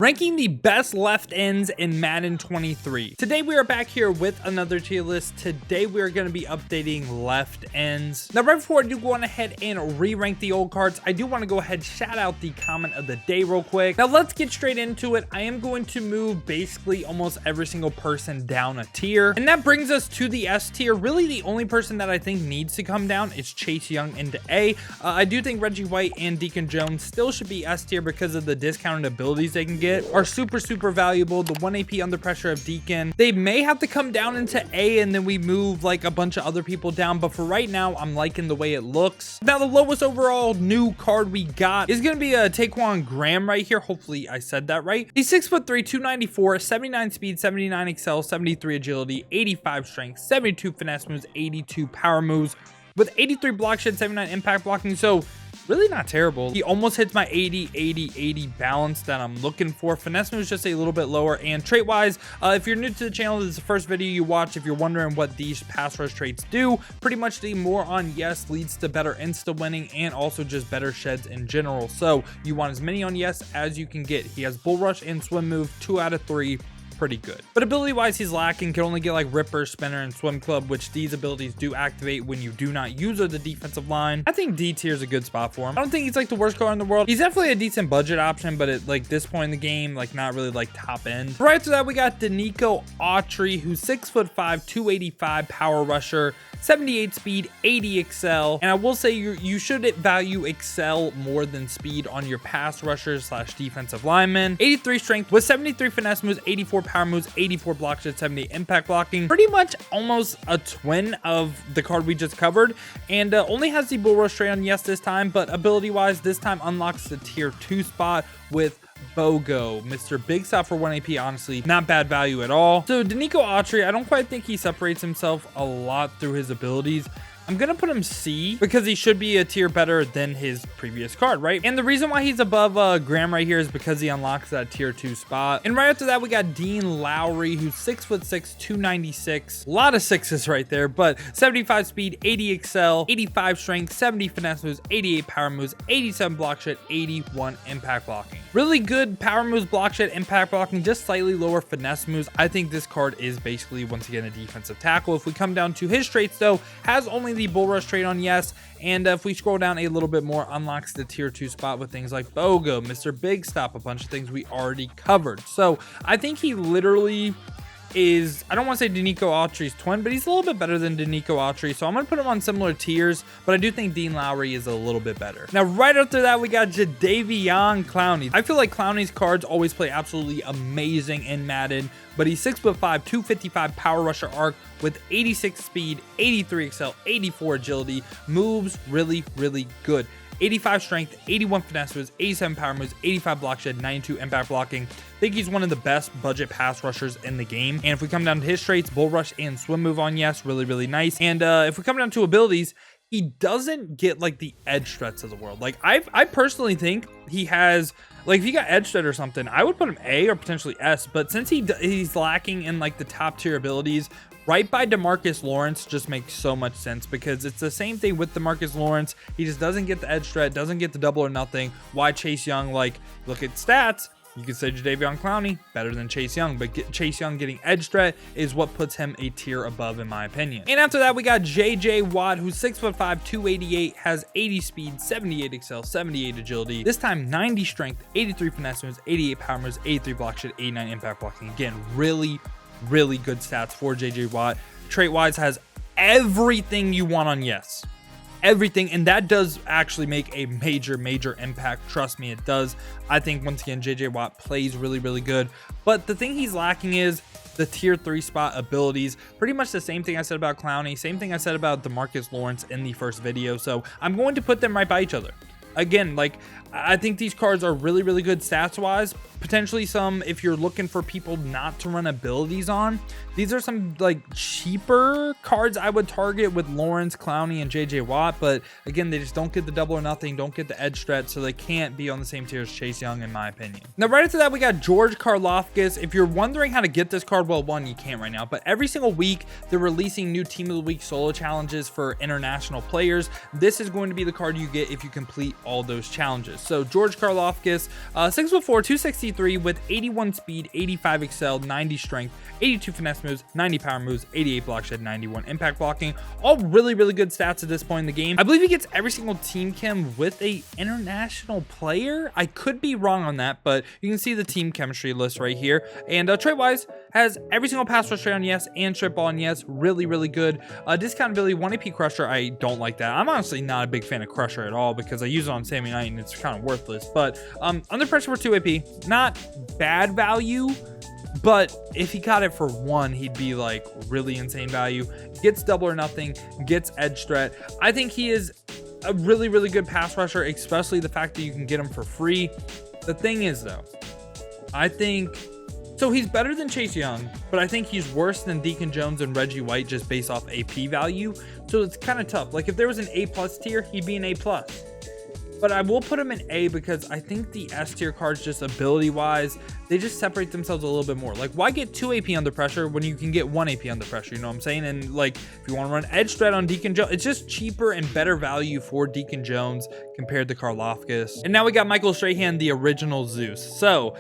Ranking the best left ends in Madden 23. Today we are back here with another tier list. Today we are going to be updating left ends. Now right before I do go on ahead and re-rank the old cards, I do want to go ahead and shout out the comment of the day real quick. Now let's get straight into it. I am going to move basically almost every single person down a tier. And that brings us to the S tier. Really the only person that I think needs to come down is Chase Young into A. I do think Reggie White and Deacon Jones still should be S tier because of the discounted abilities they can get. Are super valuable. The 1 AP under pressure of Deacon. They may have to come down into A and then we move like a bunch of other people down, but for right now I'm liking the way it looks. Now the lowest overall new card we got is going to be a Taquan Graham right here. Hopefully I said that right. He's 6'3", 294, 79 speed, 79 excel, 73 agility, 85 strength, 72 finesse moves, 82 power moves with 83 block shed, 79 impact blocking. So really not terrible. He almost hits my 80 balance that I'm looking for. Finesse moves just a little bit lower. And trait wise, if you're new to the channel, this is the first video you watch. If you're wondering what these pass rush traits do, pretty much the more on yes leads to better insta winning and also just better sheds in general. So you want as many on yes as you can get. He has bull rush and swim move, 2 out of 3. Pretty good, but ability wise he's lacking. Can only get like ripper, spinner, and swim club, which these abilities do activate when you do not use the defensive line. I think D tier is a good spot for him. I don't think he's like the worst card in the world. He's definitely a decent budget option, but at like this point in the game, like not really like top end. Right after that we got denico autry, who's 6'5", 285 power rusher, 78 speed, 80 excel. And I will say you should value excel more than speed on your pass rushers slash defensive linemen. 83 strength with 73 finesse moves, 84 power moves, 84 block shed, 78 impact blocking. Pretty much almost a twin of the card we just covered, and only has the bull rush trait on yes this time, but ability wise this time unlocks the tier 2 spot with Bogo. Mr. Big Stop for 1 AP, honestly not bad value at all. So denico autry, I don't quite think he separates himself a lot through his abilities. I'm gonna put him C because he should be a tier better than his previous card, right? And the reason why he's above Graham right here is because he unlocks that tier 2 spot. And right after that we got Dean Lowry, who's 6'6", 296, a lot of sixes right there, but 75 speed, 80 excel, 85 strength, 70 finesse moves, 88 power moves, 87 block shed, 81 impact blocking. Really good power moves, block shed, impact blocking, just slightly lower finesse moves. I think this card is basically once again a defensive tackle. If we come down to his traits though, has only the bull rush trait on yes, and if we scroll down a little bit more, unlocks the tier 2 spot with things like Bogo, Mr. Big Stop, a bunch of things we already covered. So I think he literally is, I don't want to say denico autry's twin, but he's a little bit better than denico autry, so I'm going to put him on similar tiers, but I do think Dean Lowry is a little bit better. Now right after that we got jadeveon Clowney. I feel like Clowney's cards always play absolutely amazing in Madden, but he's 6'5", 255 power rusher arc with 86 speed, 83 excel, 84 agility, moves really good. 85 strength, 81 finesse moves, 87 power moves, 85 block shed, 92 impact blocking. I think he's one of the best budget pass rushers in the game. And if we come down to his traits, bull rush and swim move on yes, really nice. And if we come down to abilities, he doesn't get like the edge threats of the world. Like I personally think he has, like if he got edge threat or something, I would put him A or potentially S, but since he's lacking in like the top tier abilities, right by DeMarcus Lawrence just makes so much sense because it's the same thing with DeMarcus Lawrence. He just doesn't get the edge threat, doesn't get the double or nothing. Why Chase Young? Like look at stats. You could say Jadeveon Clowney better than Chase Young, but Chase Young getting edge threat is what puts him a tier above in my opinion. And after that we got JJ Watt, who's 6'5", 288, has 80 speed, 78 excel, 78 agility, this time 90 strength, 83 finesse moves, 88 power moves, 83 block shed, 89 impact blocking. Again, really good stats for JJ Watt. Trait wise has everything you want on yes, everything, and that does actually make a major impact. Trust me, it does. I think once again JJ Watt plays really good, but the thing he's lacking is the tier 3 spot abilities. Pretty much the same thing I said about Clowney, same thing I said about DeMarcus Lawrence in the first video, so I'm going to put them right by each other. Again, like I think these cards are really good stats wise. Potentially some, if you're looking for people not to run abilities on, these are some like cheaper cards I would target with Lawrence, Clowney, and JJ Watt. But again, they just don't get the double or nothing, don't get the edge threat, so they can't be on the same tier as Chase Young in my opinion. Now right after that we got George Karlaftis. If you're wondering how to get this card, well, one, you can't right now, but every single week they're releasing new team of the week solo challenges for international players. This is going to be the card you get if you complete all those challenges. Julius. So George Karlaftis, 6'4", 263 with 81 speed, 85 excel, 90 strength, 82 finesse moves, 90 power moves, 88 block shed, 91 impact blocking. All really, really good stats at this point in the game. I believe he gets every single team chem with a international player. I could be wrong on that, but you can see the team chemistry list right here. And trait wise, has every single pass rush trait on yes and strip ball on yes. Really, really good. Discount ability, 1 AP crusher. I don't like that. I'm honestly not a big fan of crusher at all because I use it on Sammy Knight and it's kind of worthless. But under pressure for 2 AP, not bad value. But if he got it for 1, he'd be like really insane value. Gets double or nothing, gets edge threat. I think he is a really, really good pass rusher, especially the fact that you can get him for free. The thing is though, I think, so he's better than Chase Young, but I think he's worse than Deacon Jones and Reggie White just based off AP value. So it's kind of tough. Like if there was an A+ tier, he'd be an A+. But I will put him in A because I think the S tier cards, just ability wise, they just separate themselves a little bit more. Like, why get 2 AP under pressure when you can get 1 AP under pressure? You know what I'm saying? And like, if you want to run edge threat on Deacon Jones, it's just cheaper and better value for Deacon Jones compared to Karlaftis. And now we got Michael Strahan, the original Zeus. So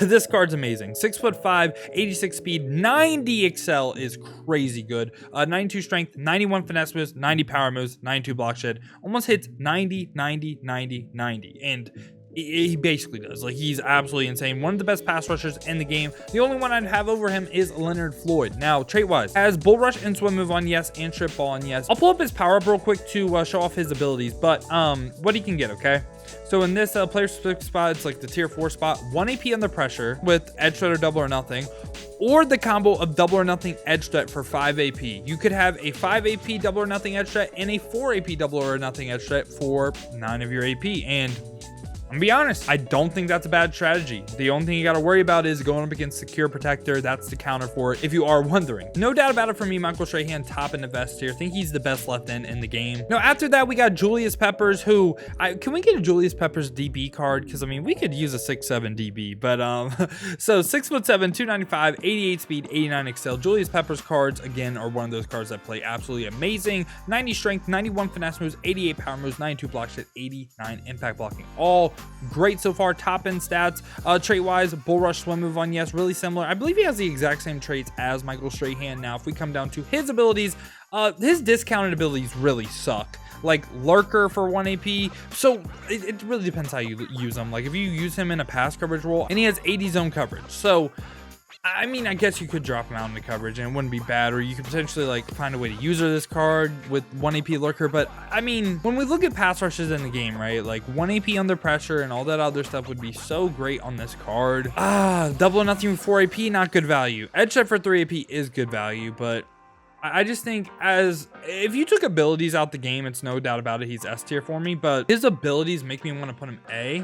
this card's amazing. 6'5", 86 speed, 90 excel is crazy good. 92 strength, 91 finesse moves, 90 power moves, 92 block shed. Almost hits 90, 90, 90, 90. And he basically does. Like, he's absolutely insane. One of the best pass rushers in the game. The only one I'd have over him is Leonard Floyd. Now, trait-wise, has bull rush and swim move on yes and strip ball on yes. I'll pull up his power up real quick to show off his abilities, but what he can get, okay? So in this player specific spot, it's like the tier 4 spot, 1 AP under pressure with edge threat or double or nothing, or the combo of double or nothing edge threat for 5 AP. You could have a 5 AP double or nothing edge threat and a 4 AP double or nothing edge threat for 9 of your AP. And I'm gonna be honest, I don't think that's a bad strategy. The only thing you got to worry about is going up against Secure Protector. That's the counter for it, if you are wondering. No doubt about it for me, Michael Strahan, top in the vest here. I think he's the best left end in the game. Now, after that, we got Julius Peppers, who, can we get a Julius Peppers DB card? Because, I mean, we could use a 6'7" DB, but, so 6'7", 295, 88 speed, 89 excel. Julius Peppers cards, again, are one of those cards that play absolutely amazing. 90 strength, 91 finesse moves, 88 power moves, 92 block shit, 89 impact blocking. All great so far. Top end stats, trait wise, bull rush, swim move on yes, really similar. I believe he has the exact same traits as Michael Strahan. Now, if we come down to his abilities, his discounted abilities really suck. Like lurker for 1 AP. So it really depends how you use them. Like if you use him in a pass coverage role, and he has 80 zone coverage. So I mean, I guess you could drop him out into coverage and it wouldn't be bad, or you could potentially like find a way to use this card with 1 AP lurker. But I mean, when we look at pass rushes in the game, right, like 1 AP under pressure and all that other stuff would be so great on this card. Double or nothing for 4 AP, not good value. Edge threat for 3 AP is good value, but I just think if you took abilities out the game, it's no doubt about it, he's S tier for me, but his abilities make me want to put him A,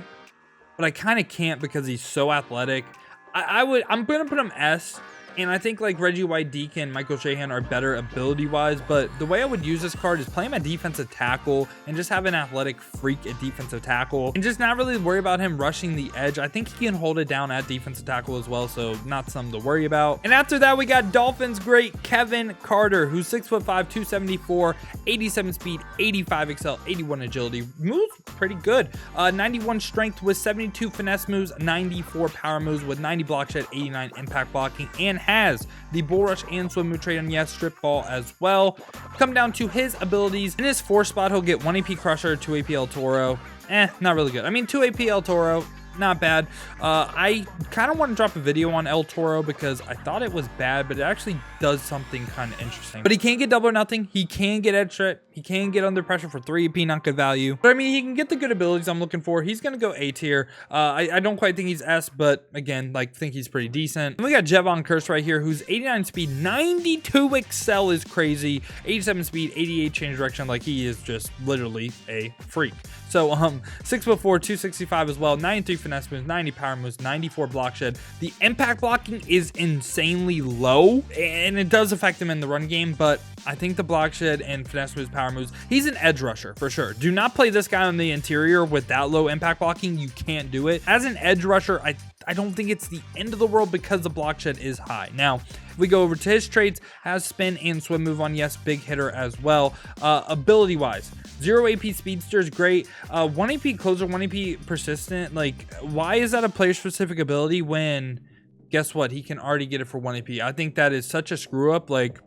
but I kind of can't because he's so athletic. I'm gonna put him S, and I think like Reggie White, Deacon, Michael Strahan are better ability wise, but the way I would use this card is play him at defensive tackle and just have an athletic freak at defensive tackle and just not really worry about him rushing the edge. I think he can hold it down at defensive tackle as well, so not something to worry about. And after that, we got Dolphins great Kevin Carter, who's 6'5", 274, 87 speed, 85 excel, 81 agility, moves pretty good. 91 strength with 72 finesse moves, 94 power moves with 90 block shed, 89 impact blocking, and has the bull rush and swim move trait on yes, strip ball as well. Come down to his abilities. In his 4 spot, he'll get 1 AP Crusher, 2 AP El Toro. Not really good. I mean, 2 AP El Toro, not bad. I kind of want to drop a video on El Toro because I thought it was bad, but it actually does something kind of interesting. But he can't get double or nothing. He can get edge threat. He can get under pressure for 3 AP, not good value. But I mean, he can get the good abilities I'm looking for. He's going to go A tier. I don't quite think he's S, but again, like, think he's pretty decent. And we got Jevon Kearse right here, who's 89 speed, 92 excel is crazy, 87 speed, 88 change direction. Like, he is just literally a freak. So 6'4", 265 as well, 93 finesse moves, 90 power moves, 94 block shed. The impact blocking is insanely low, and it does affect him in the run game, but I think the block shed and finesse moves, power moves, he's an edge rusher for sure. Do not play this guy on the interior with that low impact blocking. You can't do it. As an edge rusher, I I don't think it's the end of the world because the block shed is high. Now, if we go over to his traits, has spin and swim move on. Yes, big hitter as well. Ability wise, 0 AP speedster is great. 1 AP closer, 1 AP persistent. Like, why is that a player specific ability when, guess what, he can already get it for 1 AP? I think that is such a screw up. Like,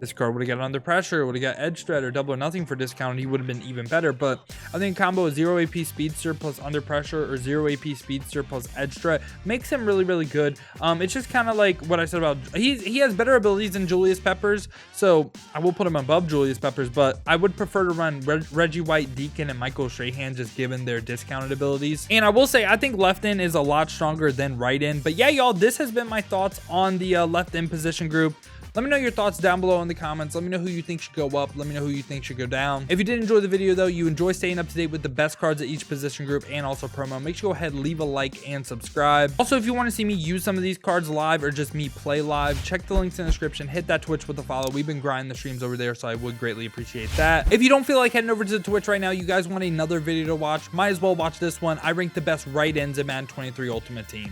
this card would have got under pressure, would have got edge threat or double or nothing for discount. He would have been even better. But I think combo of 0 AP speedster plus under pressure or 0 AP speedster plus edge threat makes him really, really good. It's just kind of like what I said about, he has better abilities than Julius Peppers, so I will put him above Julius Peppers, but I would prefer to run Reggie White, Deacon, and Michael Strahan just given their discounted abilities. And I will say, I think left end is a lot stronger than right end. But yeah, y'all, this has been my thoughts on the left end position group. Let me know your thoughts down below in the comments. Let me know who you think should go up. Let me know who you think should go down. If you did enjoy the video though, you enjoy staying up to date with the best cards at each position group and also promo, make sure you go ahead, leave a like and subscribe. Also, if you want to see me use some of these cards live or just me play live, check the links in the description, hit that Twitch with a follow. We've been grinding the streams over there, so I would greatly appreciate that. If you don't feel like heading over to the Twitch right now, you guys want another video to watch, might as well watch this one. I rank the best right ends in Madden 23 Ultimate Team.